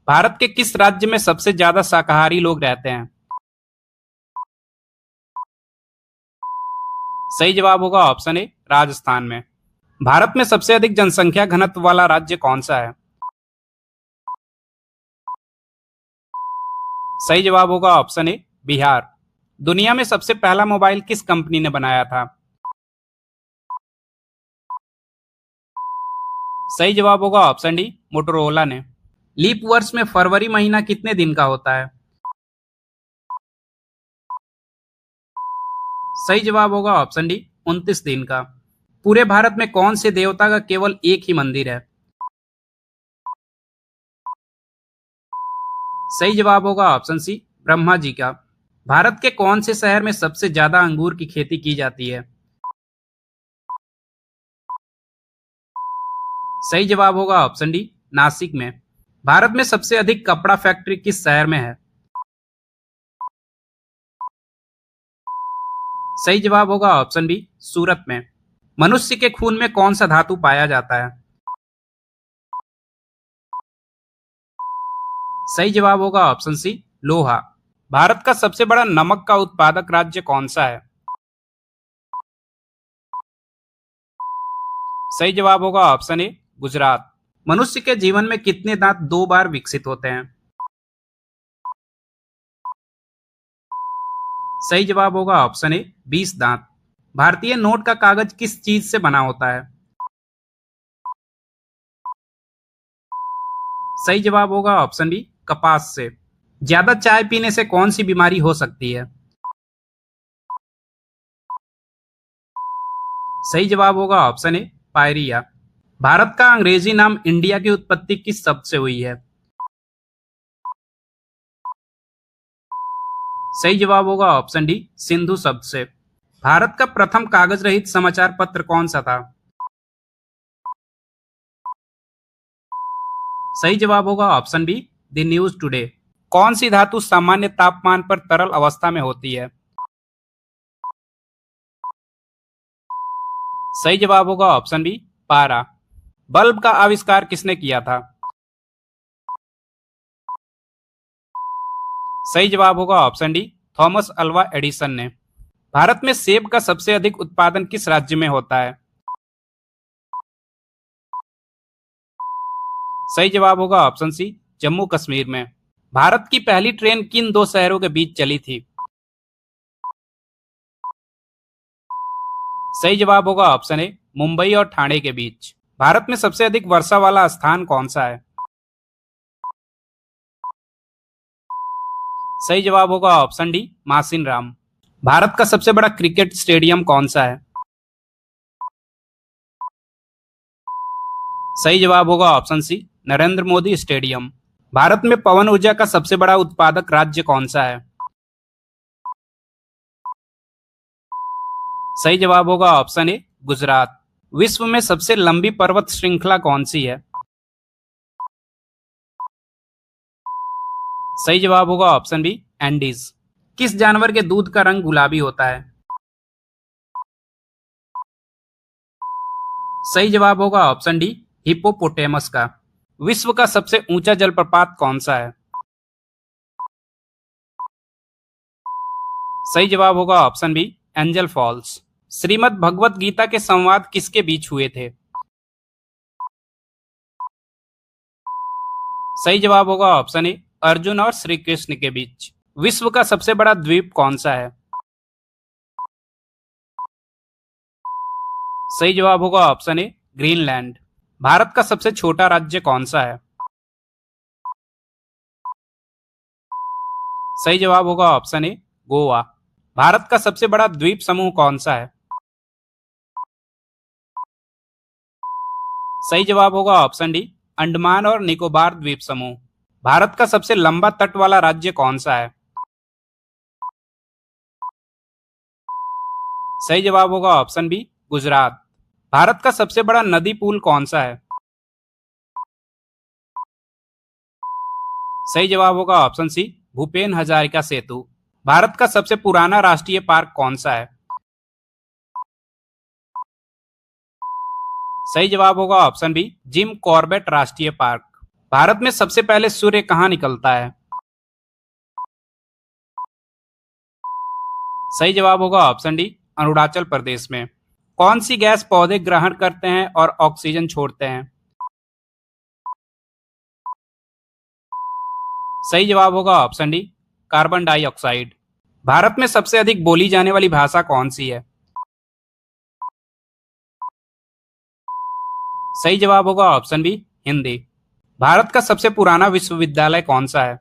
भारत के किस राज्य में सबसे ज्यादा शाकाहारी लोग रहते हैं? सही जवाब होगा ऑप्शन ए राजस्थान में। भारत में सबसे अधिक जनसंख्या घनत्व वाला राज्य कौन सा है? सही जवाब होगा ऑप्शन ए बिहार। दुनिया में सबसे पहला मोबाइल किस कंपनी ने बनाया था? सही जवाब होगा ऑप्शन डी मोटोरोला ने। लीप वर्ष में फरवरी महीना कितने दिन का होता है? सही जवाब होगा ऑप्शन डी 29 दिन का। पूरे भारत में कौन से देवता का केवल एक ही मंदिर है? सही जवाब होगा ऑप्शन सी ब्रह्मा जी का। भारत के कौन से शहर में सबसे ज्यादा अंगूर की खेती की जाती है? सही जवाब होगा ऑप्शन डी नासिक में। भारत में सबसे अधिक कपड़ा फैक्ट्री किस शहर में है? सही जवाब होगा ऑप्शन बी सूरत में। मनुष्य के खून में कौन सा धातु पाया जाता है? सही जवाब होगा ऑप्शन सी लोहा। भारत का सबसे बड़ा नमक का उत्पादक राज्य कौन सा है? सही जवाब होगा ऑप्शन ए गुजरात। मनुष्य के जीवन में कितने दांत दो बार विकसित होते हैं? सही जवाब होगा ऑप्शन ए 20 दांत। भारतीय नोट का कागज किस चीज से बना होता है? सही जवाब होगा ऑप्शन बी कपास से। ज्यादा चाय पीने से कौन सी बीमारी हो सकती है? सही जवाब होगा ऑप्शन ए पायरिया। भारत का अंग्रेजी नाम इंडिया की उत्पत्ति किस शब्द से हुई है? सही जवाब होगा ऑप्शन डी सिंधु शब्द से। भारत का प्रथम कागज रहित समाचार पत्र कौन सा था? सही जवाब होगा option be the news today. कौन सी धातु सामान्य तापमान पर तरल अवस्था में होती है? सही जवाब होगा ऑप्शन बी पारा। बल्ब का आविष्कार किसने किया था? सही जवाब होगा option D Thomas Alva Edison ने। भारत में सेब का सबसे अधिक उत्पादन किस राज्य में होता है? सही जवाब होगा ऑप्शन सी जम्मू कश्मीर में। भारत की पहली ट्रेन किन दो शहरों के बीच चली थी? सही जवाब होगा ऑप्शन ए मुंबई और ठाणे के बीच। भारत में सबसे अधिक वर्षा वाला स्थान कौन सा है? सही जवाब होगा ऑप्शन डी मासिनराम। भारत का सबसे बड़ा क्रिकेट स्टेडियम कौन सा है? सही जवाब होगा option C Narendra Modi stadium. Bharat में पवन ऊर्जा का सबसे बड़ा उत्पादक राज्य कौन सा है? सही जवाब होगा ऑप्शन ए गुजरात। विश्व में सबसे लंबी पर्वत श्रृंखला कौन सी है? सही जवाब होगा ऑप्शन बी एंडीज। किस जानवर के दूध का रंग गुलाबी होता है? सही जवाब होगा ऑप्शन डी हिप्पोपोटेमस का। विश्व का सबसे ऊंचा जलप्रपात कौन सा है? सही जवाब होगा option B Angel Falls. Shrimad Bhagavad Gita के संवाद किसके बीच हुए थे? सही जवाब होगा ऑप्शन ए अर्जुन और श्री कृष्ण के बीच। विश्व का सबसे बड़ा द्वीप कौन सा है? सही जवाब होगा ऑप्शन ए ग्रीनलैंड। भारत का सबसे छोटा राज्य कौन सा है? सही जवाब होगा ऑप्शन ए गोवा। भारत का सबसे बड़ा द्वीप समूह कौन सा है? सही जवाब होगा ऑप्शन डी अंडमान और निकोबार द्वीप समूह। भारत का सबसे लंबा तट वाला राज्य कौन सा है? सही जवाब होगा ऑप्शन बी गुजरात। भारत का सबसे बड़ा नदी पुल कौन सा है? सही जवाब होगा ऑप्शन सी भूपेन हजारिका सेतु। भारत का सबसे पुराना राष्ट्रीय पार्क कौन सा है? सही जवाब होगा ऑप्शन बी जिम कॉर्बेट राष्ट्रीय पार्क। भारत में सबसे पहले सूर्य कहाँ निकलता है? सही जवाब होगा ऑप्शन डी, अरुणाचल प्रदेश में। कौन सी गैस पौधे ग्रहण करते हैं और ऑक्सीजन छोड़ते हैं? सही जवाब होगा option D, carbon dioxide. Bharat में सबसे अधिक बोली जाने वाली भाषा कौन सी है? सही जवाब होगा ऑप्शन बी, हिंदी। भारत का सबसे पुराना विश्वविद्यालय कौन सा है?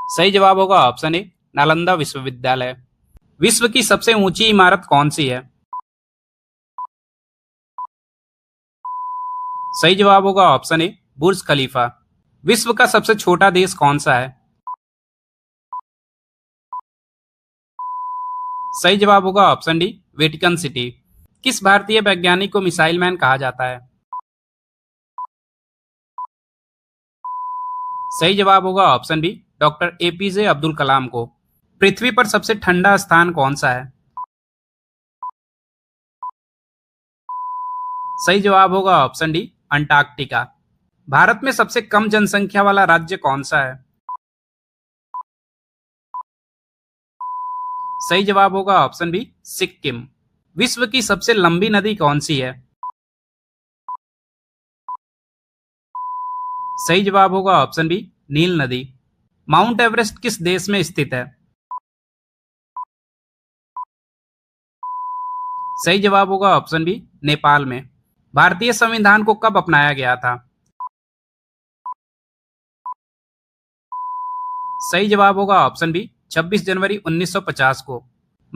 सही जवाब होगा ऑप्शन ए, नालंदा विश्वविद्यालय। विश्व की सबसे ऊंची इमारत कौन सी है? सही जवाब होगा ऑप्शन ए, बुर्ज खलीफा। विश्व का सबसे छोटा देश कौन सा है? सही जवाब होगा ऑप्शन डी, वेटिकन सिटी। किस भारतीय वैज्ञानिक को मिसाइल मैन कहा जाता है? सही जवाब होगा option B, doctor APJ Abdul Kalam को। पृथ्वी पर सबसे ठंडा स्थान कौन सा है? सही जवाब होगा ऑप्शन डी, अंटार्कटिका। भारत में सबसे कम जनसंख्या वाला राज्य कौन सा है? सही जवाब होगा ऑप्शन बी, सिक्किम। विश्व की सबसे लंबी नदी कौन सी है? सही जवाब होगा ऑप्शन बी, नील नदी। माउंट एवरेस्ट किस देश में स्थित है? सही जवाब होगा ऑप्शन बी, नेपाल में। भारतीय संविधान को कब अपनाया गया था? सही जवाब होगा ऑप्शन बी, 26 जनवरी 1950 को।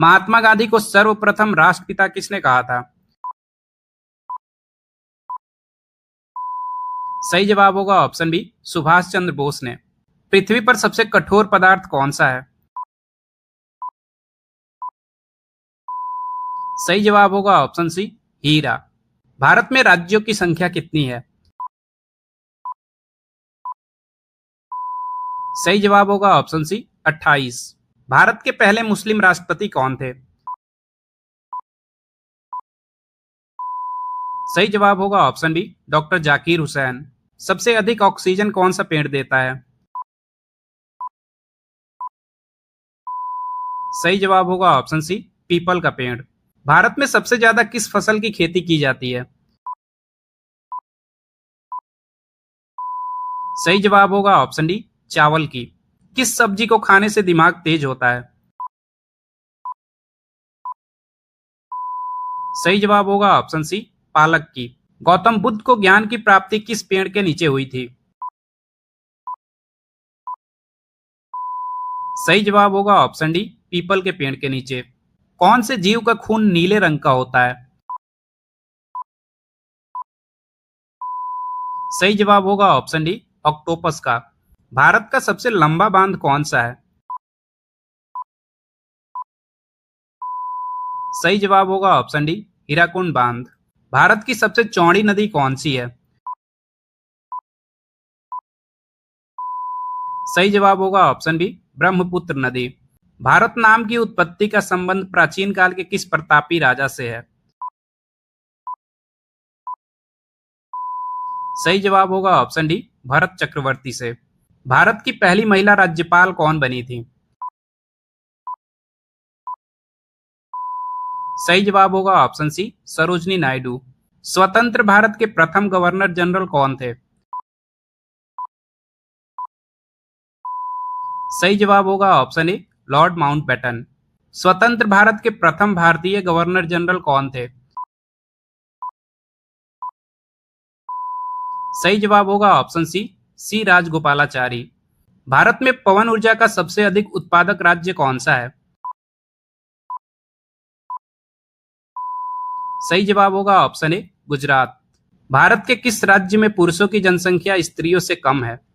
महात्मा गांधी को सर्वप्रथम राष्ट्रपिता किसने कहा था? सही जवाब होगा ऑप्शन बी, सुभाष चंद्र बोस ने। पृथ्वी पर सबसे कठोर पदार्थ कौन सा है? सही जवाब होगा ऑप्शन सी, हीरा। भारत में राज्यों की संख्या कितनी है? सही जवाब होगा ऑप्शन सी, 28। भारत के पहले मुस्लिम राष्ट्रपति कौन थे? सही जवाब होगा option B, doctor Zakir Hussain. सबसे अधिक ऑक्सीजन कौन सा पेड़ देता है? सही जवाब होगा ऑप्शन सी, पीपल का पेड़। भारत में सबसे ज्यादा किस फसल की खेती की जाती है? सही जवाब होगा ऑप्शन डी, चावल की। किस सब्जी को खाने से दिमाग तेज होता है? सही जवाब होगा ऑप्शन सी, पालक की। गौतम बुद्ध को ज्ञान की प्राप्ति किस पेड़ के नीचे हुई थी? सही जवाब होगा ऑप्शन डी, पीपल के पेड़ के नीचे। कौन से जीव का खून नीले रंग का होता है? सही जवाब होगा ऑप्शन डी, ऑक्टोपस का। भारत का सबसे लंबा बांध कौन सा है? सही जवाब होगा ऑप्शन डी, हीराकुंड बांध। भारत की सबसे चौड़ी नदी कौन सी है? सही जवाब होगा ऑप्शन बी, ब्रह्मपुत्र नदी। भारत नाम की उत्पत्ति का संबंध प्राचीन काल के किस प्रतापी राजा से है? सही जवाब होगा ऑप्शन डी, भरत चक्रवर्ती से। भारत की पहली महिला राज्यपाल कौन बनी थी? सही जवाब होगा ऑप्शन सी, सरोजनी नायडू। स्वतंत्र भारत के प्रथम गवर्नर जनरल कौन थे? सही जवाब होगा ऑप्शन ए, लॉर्ड माउंटबेटन। स्वतंत्र भारत के प्रथम भारतीय गवर्नर जनरल कौन थे? सही जवाब होगा ऑप्शन सी, सी राजगोपालाचारी। भारत में पवन ऊर्जा का सबसे अधिक उत्पादक राज्य कौन सा है? सही जवाब होगा ऑप्शन ए, गुजरात। भारत के किस राज्य में पुरुषों की जनसंख्या स्त्रियों से कम है?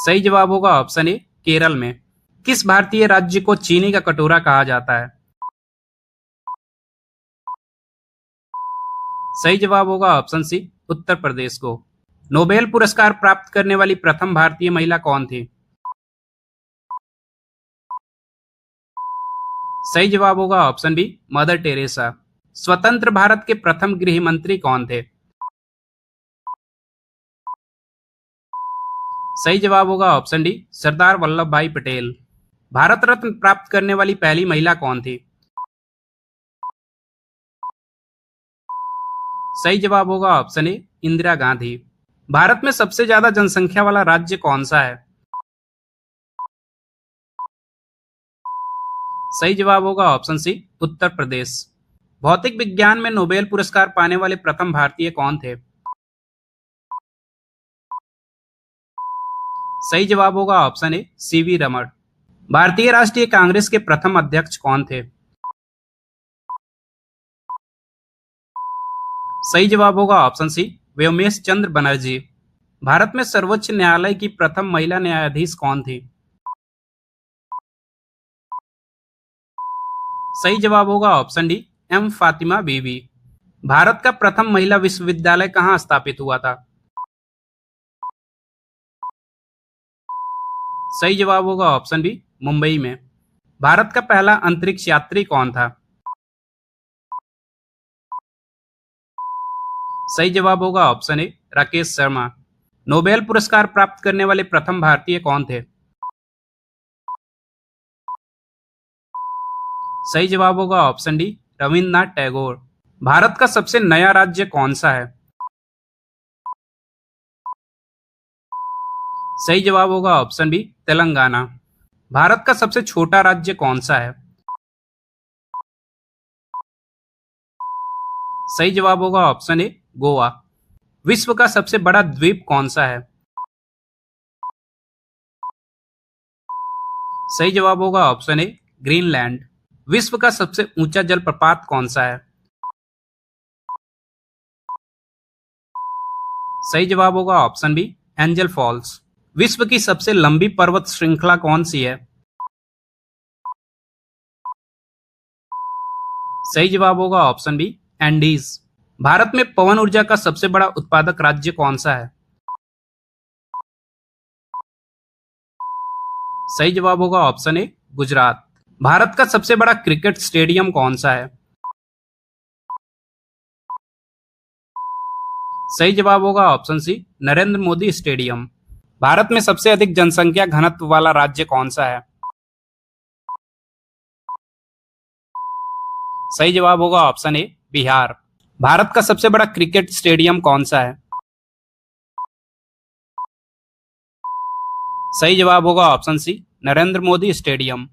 सही जवाब होगा ऑप्शन ए, केरल में। किस भारतीय राज्य को चीनी का कटोरा कहा जाता है? सही जवाब होगा ऑप्शन सी, उत्तर प्रदेश को। नोबेल पुरस्कार प्राप्त करने वाली प्रथम भारतीय महिला कौन थी? सही जवाब होगा ऑप्शन बी मदर टेरेसा। स्वतंत्र भारत के प्रथम गृह मंत्री कौन थे? सही जवाब होगा ऑप्शन डी सरदार वल्लभ भाई पटेल। भारत रत्न प्राप्त करने वाली पहली महिला कौन थी? सही जवाब होगा ऑप्शन ए इंदिरा गांधी। भारत में सबसे ज्यादा जनसंख्या वाला राज्य कौन सा है? सही जवाब होगा ऑप्शन सी उत्तर प्रदेश। भौतिक विज्ञान में नोबेल पुरस्कार पाने वाले प्रथम भारतीय कौन थे? सही जवाब होगा ऑप्शन ए सीवी रमन। भारतीय राष्ट्रीय कांग्रेस के प्रथम अध्यक्ष कौन थे? सही जवाब होगा ऑप्शन सी व्योमेश चंद्र बनर्जी। भारत में सर्वोच्च न्यायालय की प्रथम महिला न्यायाधीश कौन थी? सही जवाब होगा ऑप्शन डी एम फातिमा बीबी। भारत का प्रथम महिला विश्वविद्यालय कहाँ स्थापित हुआ था? सही जवाब होगा ऑप्शन बी मुंबई में। भारत का पहला अंतरिक्ष यात्री कौन था? सही जवाब होगा option A Rakesh Sharma. Nobel पुरस्कार प्राप्त करने वाले प्रथम भारतीय कौन थे? सही जवाब होगा ऑप्शन डी रविन्द्रनाथ टैगोर। भारत का सबसे नया राज्य कौन सा है? सही जवाब होगा ऑप्शन बी तेलंगाना। भारत का सबसे छोटा राज्य कौन सा है? सही जवाब होगा ऑप्शन ए गोवा। विश्व का सबसे बड़ा द्वीप कौन सा है? सही जवाब होगा ऑप्शन ए ग्रीनलैंड। विश्व का सबसे ऊंचा जलप्रपात कौन सा है? सही जवाब होगा ऑप्शन बी एंजल फॉल्स। विश्व की सबसे लंबी पर्वत श्रृंखला कौन सी है? सही जवाब होगा ऑप्शन बी एंडीज। भारत में पवन ऊर्जा का सबसे बड़ा उत्पादक राज्य कौन सा है? सही जवाब होगा ऑप्शन ए गुजरात। भारत का सबसे बड़ा क्रिकेट स्टेडियम कौन सा है? सही जवाब होगा option C Narendra Modi stadium. Bharat में सबसे अधिक जनसंख्या घनत्व वाला राज्य कौन सा है? सही जवाब होगा ऑप्शन ए बिहार। भारत का सबसे बड़ा क्रिकेट स्टेडियम कौन सा है? सही जवाब होगा option C Narendra Modi stadium.